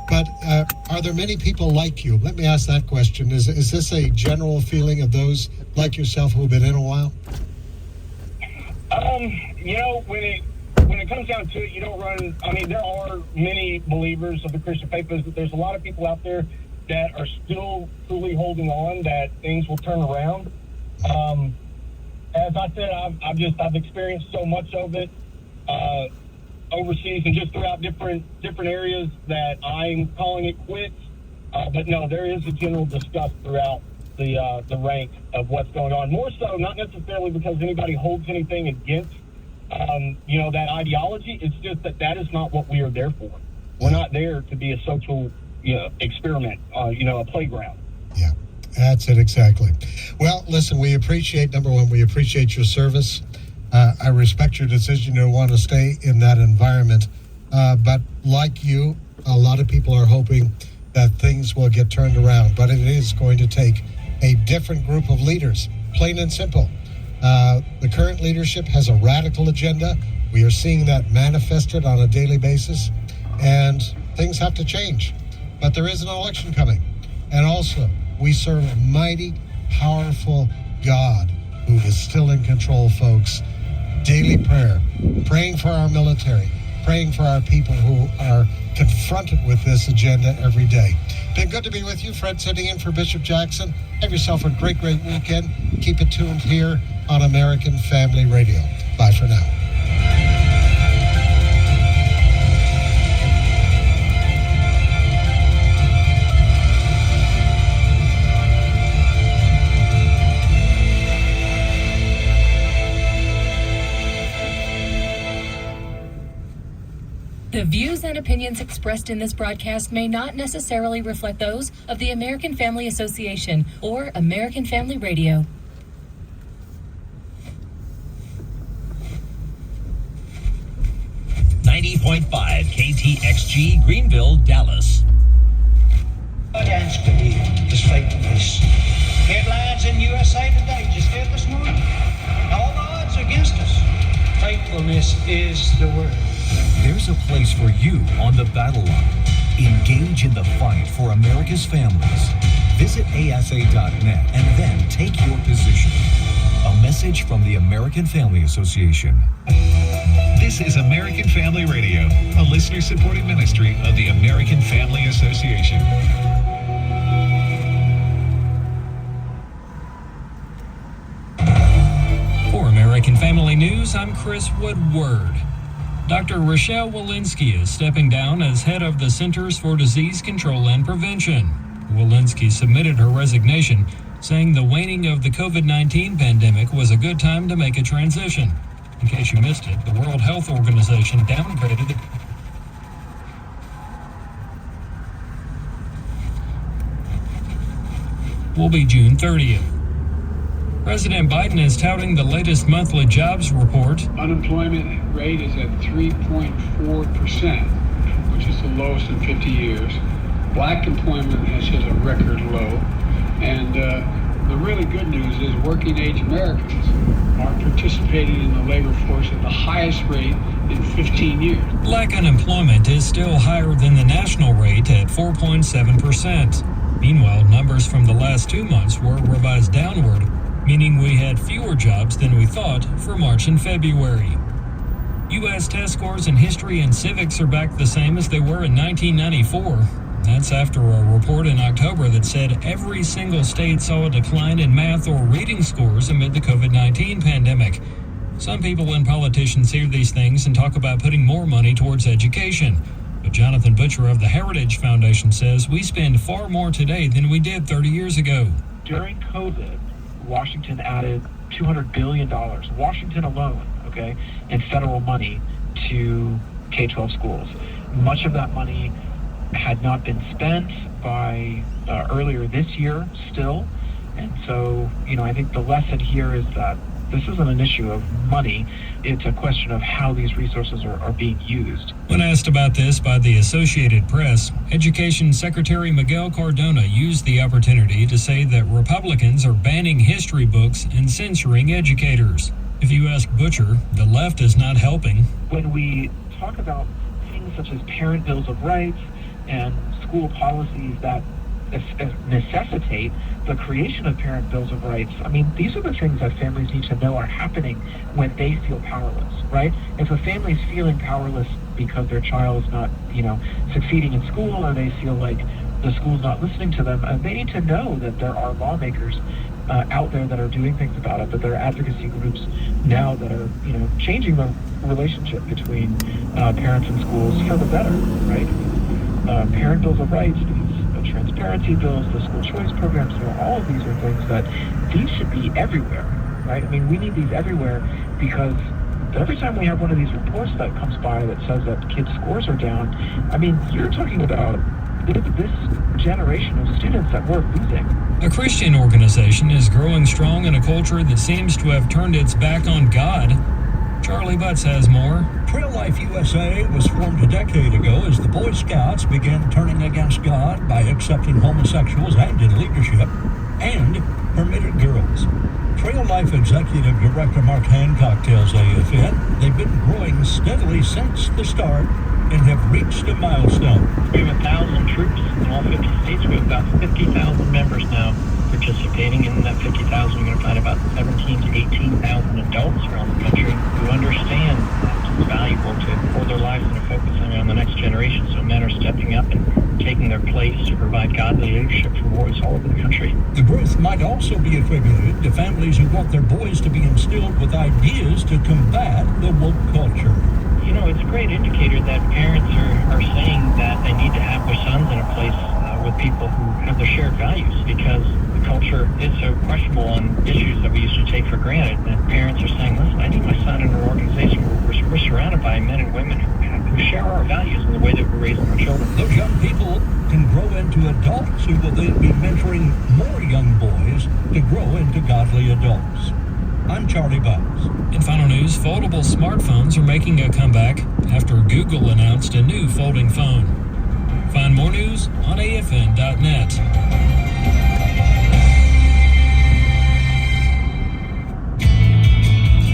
But are there many people like you? Let me ask that question. Is this a general feeling of those like yourself who have been in a while? When it comes down to it, you don't run. I mean, there are many believers of the Christian faith, but there's a lot of people out there that are still truly holding on that things will turn around. As I said, I've experienced so much of it overseas and just throughout different areas that I'm calling it quits. But no, there is a general disgust throughout the rank of what's going on. More so, not necessarily because anybody holds anything against that ideology. It's just that is not what we are there for. We're not there to be a social experiment, a playground. Yeah, that's it exactly. Well, listen, we appreciate, number one, we appreciate your service. I respect your decision to want to stay in that environment. But like you, a lot of people are hoping that things will get turned around. But it is going to take a different group of leaders, plain and simple. The current leadership has a radical agenda. We are seeing that manifested on a daily basis, and things have to change. But there is an election coming. And also, we serve a mighty, powerful God who is still in control, folks. Daily prayer, praying for our military, praying for our people who are confronted with this agenda every day. Been good to be with you. Fred sitting in for Bishop Jackson. Have yourself a great weekend. Keep it tuned here on American Family Radio. Bye for now. The views and opinions expressed in this broadcast may not necessarily reflect those of the American Family Association or American Family Radio. KTXG Greenville, Dallas. Dance today is faithfulness. Headlines in USA Today just did this morning. All the odds against us. Faithfulness is the word. There's a place for you on the battle line. Engage in the fight for America's families. Visit AFA.net and then take your position. A message from the American Family Association. This is American Family Radio, a listener-supported ministry of the American Family Association. For American Family News, I'm Chris Woodward. Dr. Rochelle Walensky is stepping down as head of the Centers for Disease Control and Prevention. Walensky submitted her resignation, saying the waning of the COVID-19 pandemic was a good time to make a transition. In case you missed it, the World Health Organization downgraded the will be June 30th. President Biden is touting the latest monthly jobs report. Unemployment rate is at 3.4%, which is the lowest in 50 years. Black employment has hit a record low. And the really good news is working age Americans are participating in the labor force at the highest rate in 15 years. Black unemployment is still higher than the national rate at 4.7%. Meanwhile, numbers from the last 2 months were revised downward, meaning we had fewer jobs than we thought for March and February. U.S. test scores in history and civics are back the same as they were in 1994. That's after a report in October that said every single state saw a decline in math or reading scores amid the COVID-19 pandemic. Some people and politicians hear these things and talk about putting more money towards education. But Jonathan Butcher of the Heritage Foundation says we spend far more today than we did 30 years ago. During COVID, Washington added $200 billion, Washington alone, in federal money to K-12 schools. Much of that money had not been spent by earlier this year still. And so, I think the lesson here is that this isn't an issue of money. It's a question of how these resources are being used. When asked about this by the Associated Press, Education Secretary Miguel Cardona used the opportunity to say that Republicans are banning history books and censoring educators. If you ask Butcher, the left is not helping. When we talk about things such as parent bills of rights and school policies that necessitate the creation of parent bills of rights, I mean, these are the things that families need to know are happening when they feel powerless, right? If a family is feeling powerless because their child is not, succeeding in school, or they feel like the school's not listening to them, they need to know that there are lawmakers out there that are doing things about it, that there are advocacy groups now that are, changing the relationship between parents and schools for the better, right? Parent bills of rights, these transparency bills, the school choice programs, all of these are things that these should be everywhere, right? I mean, we need these everywhere because every time we have one of these reports that comes by that says that kids' scores are down, I mean, you're talking about this generation of students that we're losing. A Christian organization is growing strong in a culture that seems to have turned its back on God. Charlie Butts has more. Trail Life USA was formed a decade ago as the Boy Scouts began turning against God by accepting homosexuals and in leadership, and permitted girls. Trail Life Executive Director Mark Hancock tells AFN they've been growing steadily since the start and have reached a milestone. We have 1,000 troops in all 50 states. We have about 50,000 members now participating. In that 50,000, you're going to find about 17,000 to 18,000 adults around the country who understand that it's valuable to hold their lives and to focus on the next generation. So men are stepping up and taking their place to provide godly leadership for boys all over the country. The growth might also be attributed to families who want their boys to be instilled with ideas to combat the woke culture. It's a great indicator that parents are saying that they need to have their sons in a place with people who have their shared values, because the culture is so questionable on issues that we used to take for granted. And parents are saying, listen, I need my son in an organization where we're surrounded by men and women who share our values in the way that we're raising our children. Those young people can grow into adults who will then be mentoring more young boys to grow into godly adults. I'm Charlie Butts. In final news, foldable smartphones are making a comeback after Google announced a new folding phone. Find more news on AFN.net.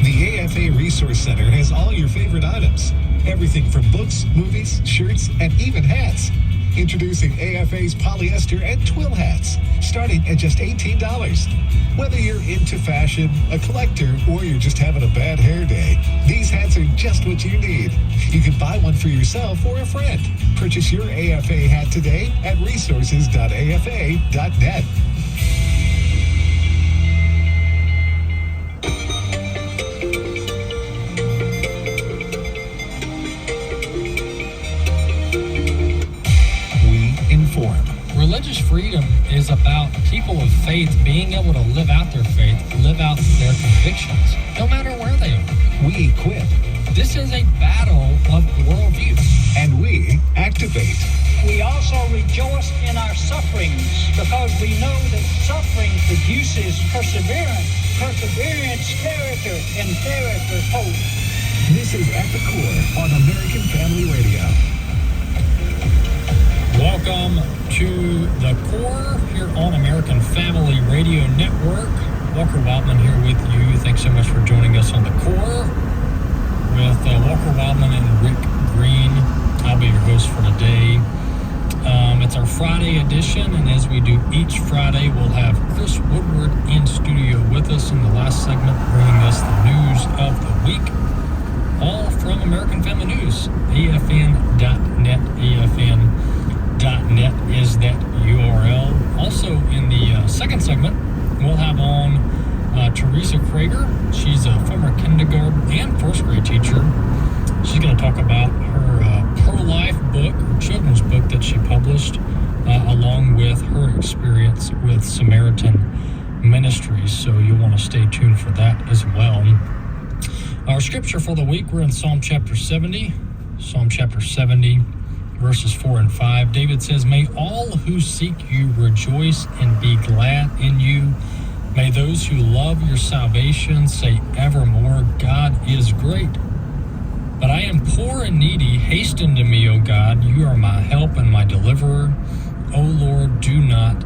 The AFA Resource Center has all your favorite items. Everything from books, movies, shirts, and even hats. Introducing AFA's polyester and twill hats, starting at just $18. Whether you're into fashion, a collector, or you're just having a bad hair day, these hats are just what you need. You can buy one for yourself or a friend. Purchase your AFA hat today at resources.afa.net. Religious freedom is about people of faith being able to live out their faith, live out their convictions, no matter where they are. We equip. This is a battle of worldviews. And we activate. We also rejoice in our sufferings because we know that suffering produces perseverance. Perseverance, character, and character, hope. This is At the Core on American Family Radio. Welcome to The Core here on American Family Radio Network. Walker Wildman here with you. Thanks so much for joining us on The Core with Walker Wildman and Rick Green. I'll be your host for today. It's our Friday edition, and as we do each Friday, we'll have Chris Woodward in studio with us in the last segment, bringing us the news of the week, all from American Family News. AFN.net, AFN.net is that URL. Also, in the second segment, we'll have on Teresa Krager. She's a former kindergarten and first grade teacher. She's going to talk about her pro-life book, her children's book that she published, along with her experience with Samaritan Ministries. So you'll want to stay tuned for that as well. Our scripture for the week, we're in Psalm chapter 70. Psalm chapter 70. Verses 4 and 5, David says, "May all who seek you rejoice and be glad in you. May those who love your salvation say evermore, God is great. But I am poor and needy. Hasten to me, O God. You are my help and my deliverer. O Lord, do not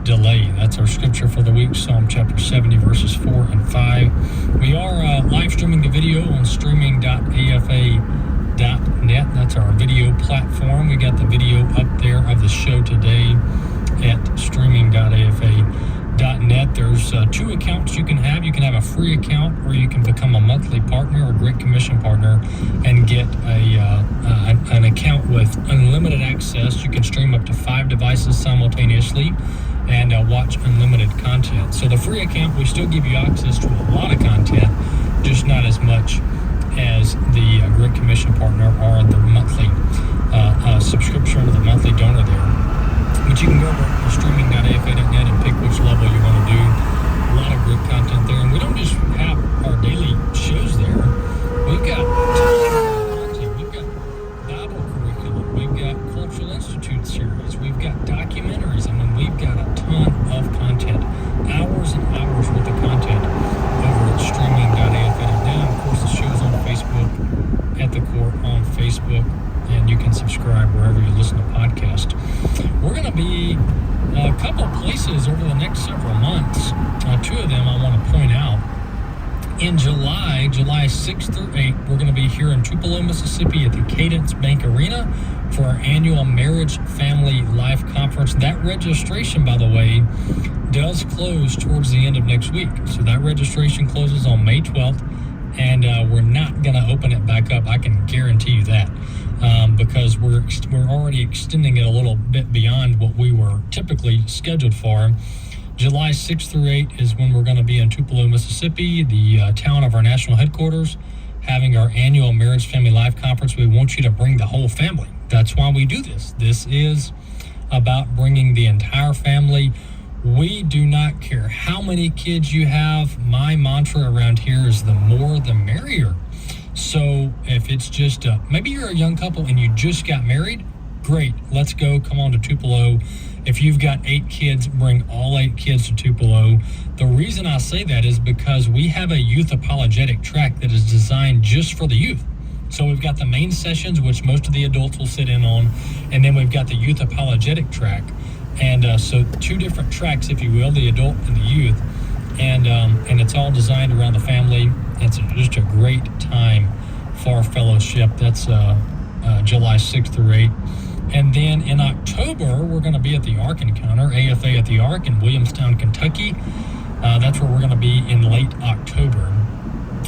delay. That's our scripture for the week, Psalm chapter 70, verses 4 and 5. We are live streaming the video on streaming.afa.net. That's our video platform. We got the video up there of the show today at streaming.afa.net. There's two accounts you can have. You can have a free account, or you can become a monthly partner or Great Commission partner and get an account with unlimited access. You can stream up to 5 devices simultaneously and watch unlimited content. So the free account, we still give you access to a lot of content, just not as much as the Great Commission partner or the monthly subscription or the monthly donor there. But you can go over to streaming.afa.net and pick which level you want to do. A lot of great content there. And we don't just have our daily shows there. We've got content. We've got Bible curriculum. We've got Cultural Institute series. We've got documentaries. I mean, we've got a ton of content. Hours and hours worth of content over at streaming.afa.net. Of course, the show's on Facebook, At the Court on Facebook. And you can subscribe wherever you listen to podcasts. We're going to be a couple places over the next several months. Two of them I want to point out. In July 6th through 8th, we're going to be here in Tupelo, Mississippi at the Cadence Bank Arena for our annual Marriage Family Life Conference. That registration, by the way, does close towards the end of next week. So that registration closes on May 12th, and we're not going to open it back up. I can guarantee you that. Because we're already extending it a little bit beyond what we were typically scheduled for. July 6th through 8th is when we're going to be in Tupelo, Mississippi, the town of our national headquarters, having our annual Marriage Family Life Conference. We want you to bring the whole family. That's why we do this. This is about bringing the entire family. We do not care how many kids you have. My mantra around here is the more the merrier. So if it's just, maybe you're a young couple and you just got married, great, let's go, come on to Tupelo. If you've got 8 kids, bring all 8 kids to Tupelo. The reason I say that is because we have a youth apologetic track that is designed just for the youth. So we've got the main sessions, which most of the adults will sit in on, and then we've got the youth apologetic track. And so 2 different tracks, if you will, the adult and the youth. And it's all designed around the family. It's just a great time for fellowship. That's July 6th through 8th. And then in October, we're going to be at the Ark Encounter, AFA at the Ark in Williamstown, Kentucky. That's where we're going to be in late October.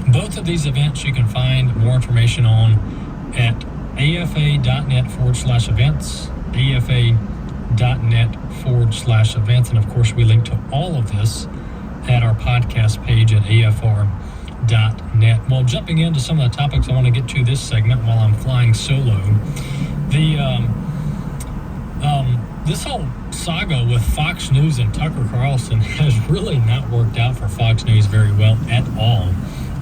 Both of these events you can find more information on at afa.net/events, afa.net/events. And of course, we link to all of this at our podcast page at afr.net. Well, jumping into some of the topics I want to get to this segment while I'm flying solo, this whole saga with Fox News and Tucker Carlson has really not worked out for Fox News very well at all.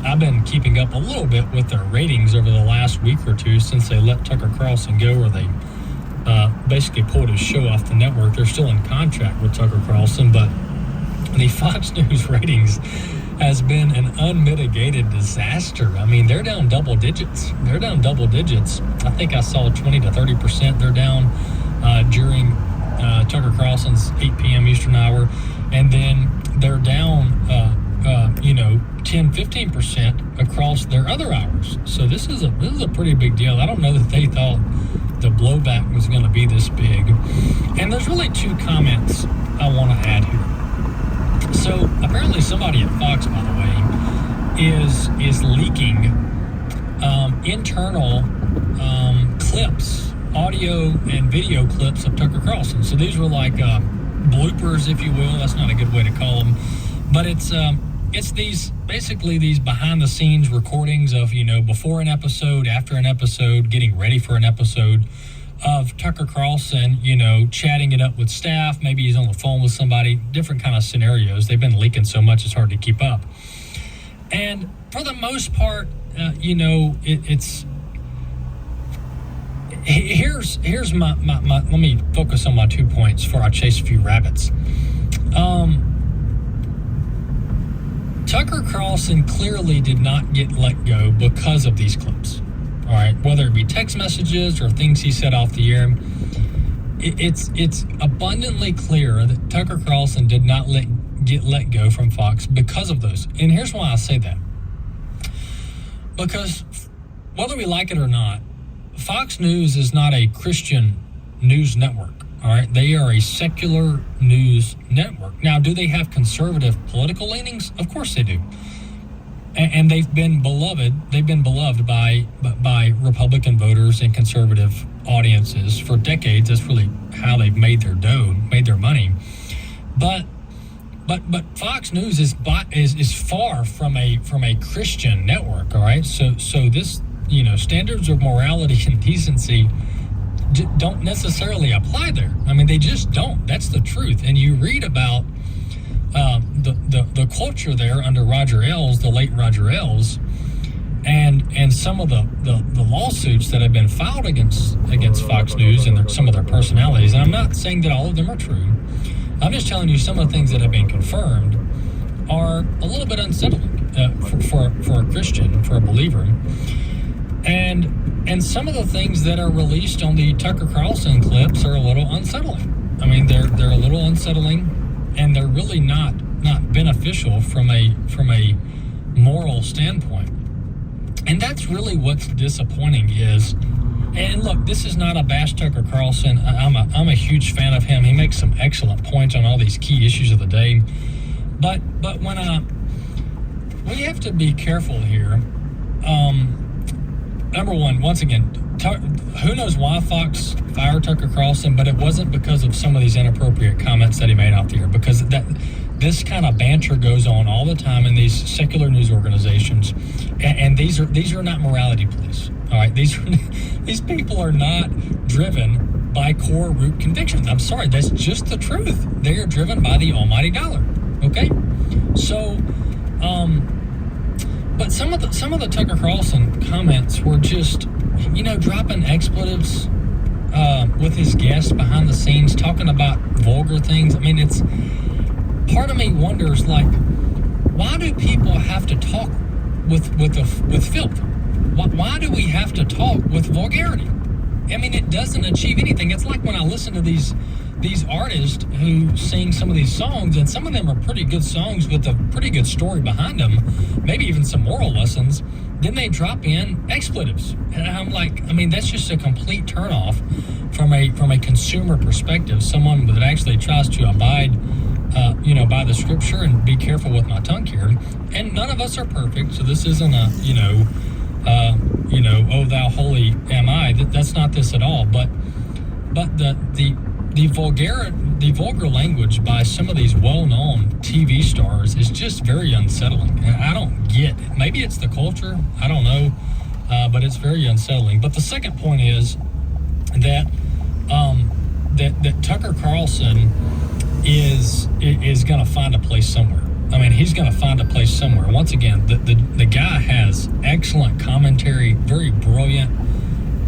I've been keeping up a little bit with their ratings over the last week or two since they let Tucker Carlson go, or they basically pulled his show off the network. They're still in contract with Tucker Carlson, but the Fox News ratings has been an unmitigated disaster. I mean, they're down double digits. I think I saw 20 to 30% they're down during Tucker Carlson's 8 p.m. Eastern hour. And then they're down, 10-15% across their other hours. So this is a pretty big deal. I don't know that they thought the blowback was going to be this big. And there's really 2 comments I want to add here. So apparently somebody at Fox, by the way, is leaking internal clips, audio and video clips of Tucker Carlson. So these were like bloopers, if you will. That's not a good way to call them, but it's these behind the scenes recordings of, before an episode, after an episode, getting ready for an episode of Tucker Carlson, chatting it up with staff. Maybe he's on the phone with somebody, different kind of scenarios. They've been leaking so much, it's hard to keep up. And for the most part, here's my let me focus on my 2 points before I chase a few rabbits. Tucker Carlson clearly did not get let go because of these clips. All right, whether it be text messages or things he said off the air. it's abundantly clear that Tucker Carlson did not get let go from Fox because of those. And here's why I say that. Because whether we like it or not, Fox News is not a Christian news network. All right, they are a secular news network. Now, do they have conservative political leanings? Of course they do. And they've been beloved. They've been beloved by Republican voters and conservative audiences for decades. That's really how they've made their dough, made their money. But Fox News is far from a Christian network. All right, so this, standards of morality and decency don't necessarily apply there. I mean, they just don't. That's the truth. And you read about the culture there under Roger Ailes, the late Roger Ailes, and some of the lawsuits that have been filed against Fox News and some of their personalities. And I'm not saying that all of them are true. I'm just telling you some of the things that have been confirmed are a little bit unsettling for a Christian, for a believer. And some of the things that are released on the Tucker Carlson clips are a little unsettling. I mean, they're a little unsettling, and they're really not beneficial from a moral standpoint. And that's really what's disappointing is, and look, this is not a bash Tucker Carlson. I'm a huge fan of him. He makes some excellent points on all these key issues of the day. But when we have to be careful here. Number one, once again, who knows why Fox fired Tucker Carlson, but it wasn't because of some of these inappropriate comments that he made out there, because this kind of banter goes on all the time in these secular news organizations, and these are not morality police. All right, these people are not driven by core root convictions. I'm sorry, that's just the truth. They are driven by the almighty dollar. Okay, so but some of the Tucker Carlson comments were just, dropping expletives with his guests behind the scenes, talking about vulgar things. I mean, it's part of me wonders, like, why do people have to talk with filth? Why do we have to talk with vulgarity? I mean, it doesn't achieve anything. It's like when I listen to these artists who sing some of these songs, and some of them are pretty good songs with a pretty good story behind them, maybe even some moral lessons, then they drop in expletives. And I'm like, I mean, that's just a complete turnoff from a consumer perspective, someone that actually tries to abide by the scripture and be careful with my tongue here. And none of us are perfect, so this isn't a, oh thou holy am I. That's not this at all. But the vulgar language by some of these well-known TV stars is just very unsettling. And I don't get it. Maybe it's the culture. I don't know. But it's very unsettling. But the second point is that that Tucker Carlson is going to find a place somewhere. I mean, he's going to find a place somewhere. Once again, the guy has excellent commentary, very brilliant,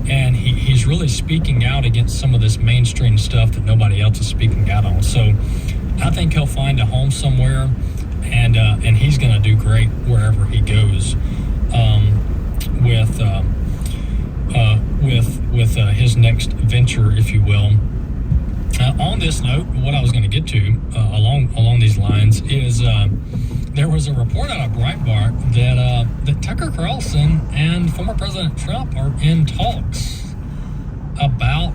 and he's really speaking out against some of this mainstream stuff that nobody else is speaking out on. So I think he'll find a home somewhere, and he's going to do great wherever he goes with his next venture, if you will. On this note, what I was going to get to along these lines is there was a report out of Breitbart that Tucker Carlson and former President Trump are in talks about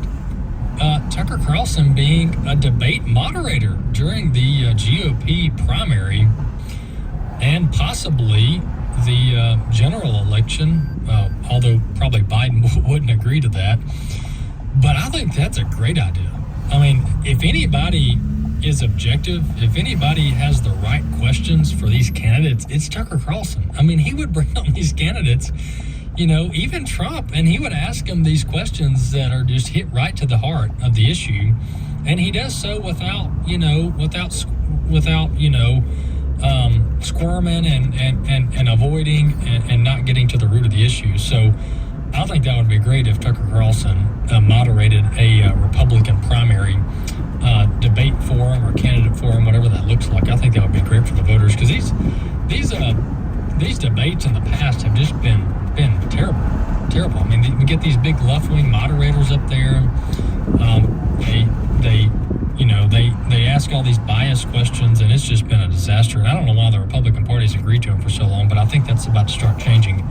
Tucker Carlson being a debate moderator during the GOP primary and possibly the general election, although probably Biden wouldn't agree to that. But I think that's a great idea. I mean, if anybody is objective, if anybody has the right questions for these candidates, it's Tucker Carlson. I mean, he would bring on these candidates, even Trump, and he would ask them these questions that are just hit right to the heart of the issue. And he does so without squirming and avoiding and not getting to the root of the issue. So I think that would be great if Tucker Carlson moderated a Republican primary debate forum or candidate forum, whatever that looks like. I think that would be great for the voters, because these debates in the past have just been terrible. I mean, we get these big left-wing moderators up there, They ask all these biased questions, and it's just been a disaster. And I don't know why the Republican Party's agreed to them for so long, but I think that's about to start changing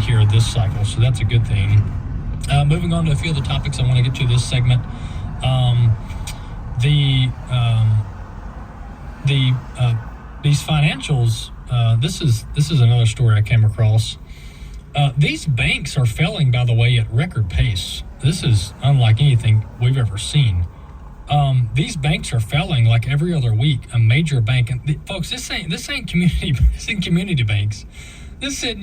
here this cycle, so that's a good thing. Moving on to a few of the topics I want to get to this segment. These financials. This is another story I came across. These banks are failing, by the way, at record pace. This is unlike anything we've ever seen. These banks are failing like every other week. A major bank, and folks, this ain't community. This ain't community banks. This isn't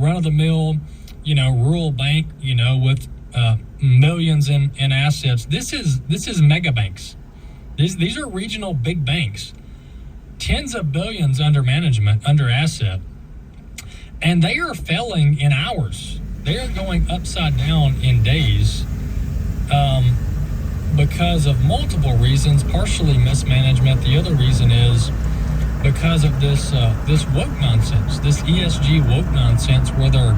run of the mill, rural bank, with millions in assets. This is mega banks. These are regional big banks, tens of billions under management, under asset, and they are failing in hours. They are going upside down in days. Because of multiple reasons, partially mismanagement. The other reason is because of this woke nonsense, this ESG woke nonsense, where they're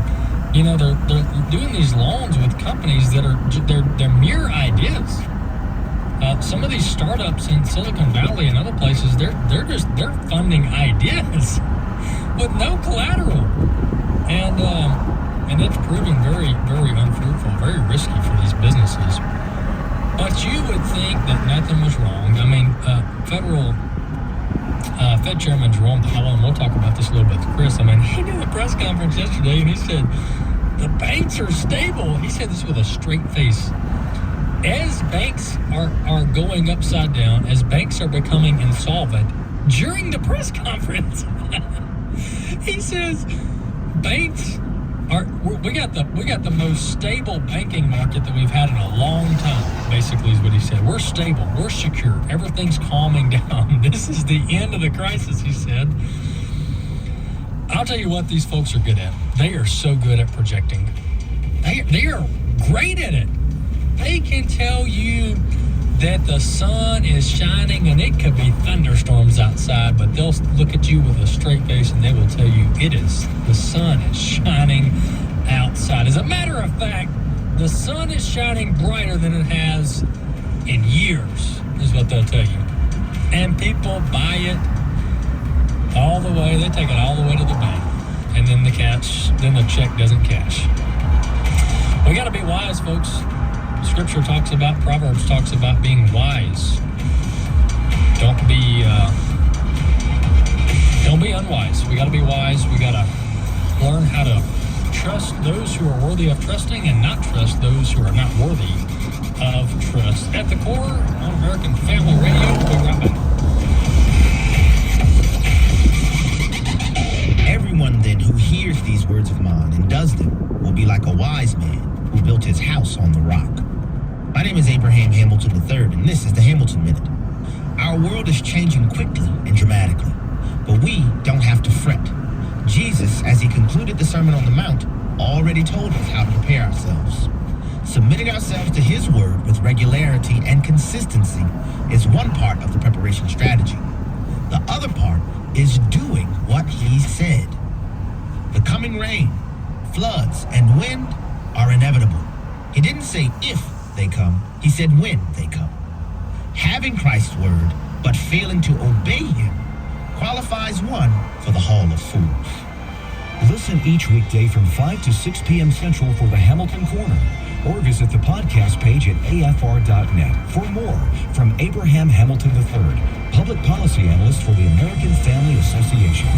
doing these loans with companies that are they're mere ideas. Some of these startups in Silicon Valley and other places, they're funding ideas with no collateral, and it's proving very, very unfruitful, very risky for these businesses. But you would think that nothing was wrong. I mean, Fed Chairman Jerome Powell, and we'll talk about this a little bit with Chris. I mean, he did a press conference yesterday, and he said, the banks are stable. He said this with a straight face. As banks are going upside down, as banks are becoming insolvent, during the press conference, he says, banks we got the most stable banking market that we've had in a long time, basically is what he said. We're stable, we're secure, everything's calming down. This is the end of the crisis, he said. I'll tell you what these folks are good at. They are so good at projecting. They are great at it. They can tell you that the sun is shining, and it could be thunderstorms outside, but they'll look at you with a straight face and they will tell you the sun is shining outside. As a matter of fact, the sun is shining brighter than it has in years, is what they'll tell you. And people buy it all the way. They take it all the way to the bank, and then the check doesn't cash. We got to be wise, folks. Scripture talks about, Proverbs talks about being wise. Don't be unwise. We got to be wise. We got to learn how to trust those who are worthy of trusting and not trust those who are not worthy of trust. At the core, on American Family Radio, we'll be right back. Everyone then who hears these words of mine and does them will be like a wise man who built his house on the rock. My name is Abraham Hamilton III, and this is the Hamilton Minute. Our world is changing quickly and dramatically, but we don't have to fret. Jesus, as he concluded the Sermon on the Mount, already told us how to prepare ourselves. Submitting ourselves to his word with regularity and consistency is one part of the preparation strategy. The other part is doing what he said. The coming rain, floods, and wind are inevitable. He didn't say if they come, he said when they come. Having Christ's word, but failing to obey him, qualifies one for the Hall of Fools. Listen each weekday from 5 to 6 p.m. Central for the Hamilton Corner, or visit the podcast page at afr.net for more from Abraham Hamilton III, Public Policy Analyst for the American Family Association.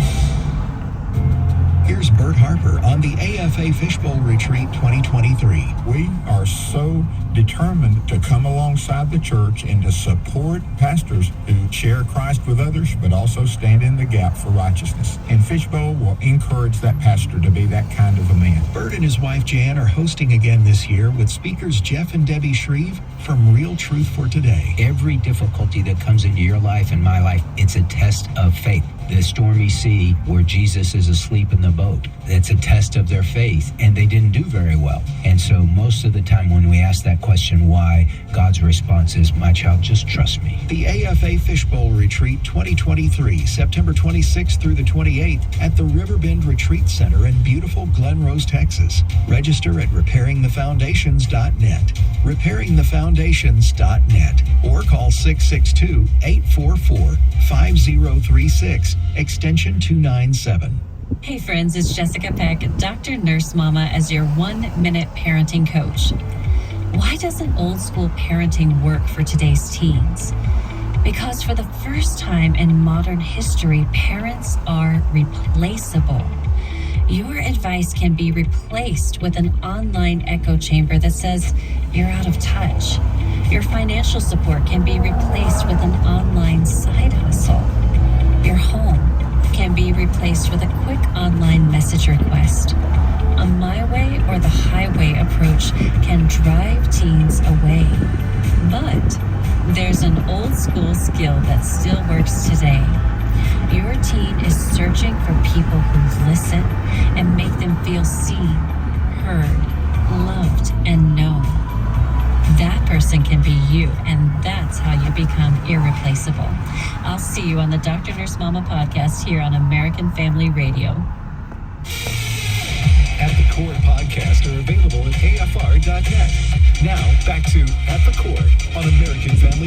Here's Bert Harper on the AFA Fishbowl Retreat 2023. We are so determined to come alongside the church and to support pastors who share Christ with others, but also stand in the gap for righteousness. And Fishbowl will encourage that pastor to be that kind of a man. Bert and his wife Jan are hosting again this year with speakers Jeff and Debbie Shreve from Real Truth for Today. Every difficulty that comes into your life and my life, it's a test of faith. the stormy sea where Jesus is asleep in the boat. It's a test of their faith, and they didn't do very well. And so most of the time when we ask that question, why, God's response is, my child, just trust me. The AFA Fishbowl Retreat 2023, September 26th through the 28th at the Riverbend Retreat Center in beautiful Glen Rose, Texas. Register at repairingthefoundations.net, repairingthefoundations.net, or call 662-844-5036, extension 297. Hey friends, it's Jessica Peck, Dr. Nurse Mama, as your 1-minute parenting coach. Why doesn't old school parenting work for today's teens? Because for the first time in modern history, parents are replaceable. Your advice can be replaced with an online echo chamber that says you're out of touch. Your financial support can be replaced with an online side hustle. Your home can be replaced with a quick online message request. A my way or the highway approach can drive teens away. But there's an old school skill that still works today. Your teen is searching for people who listen and make them feel seen, heard, loved, and known. That person can be you, and that's how you become irreplaceable. I'll see you on the Dr. Nurse Mama podcast here on American Family Radio. At the Core podcasts are available at AFR.net. Now, back to At the Core on American Family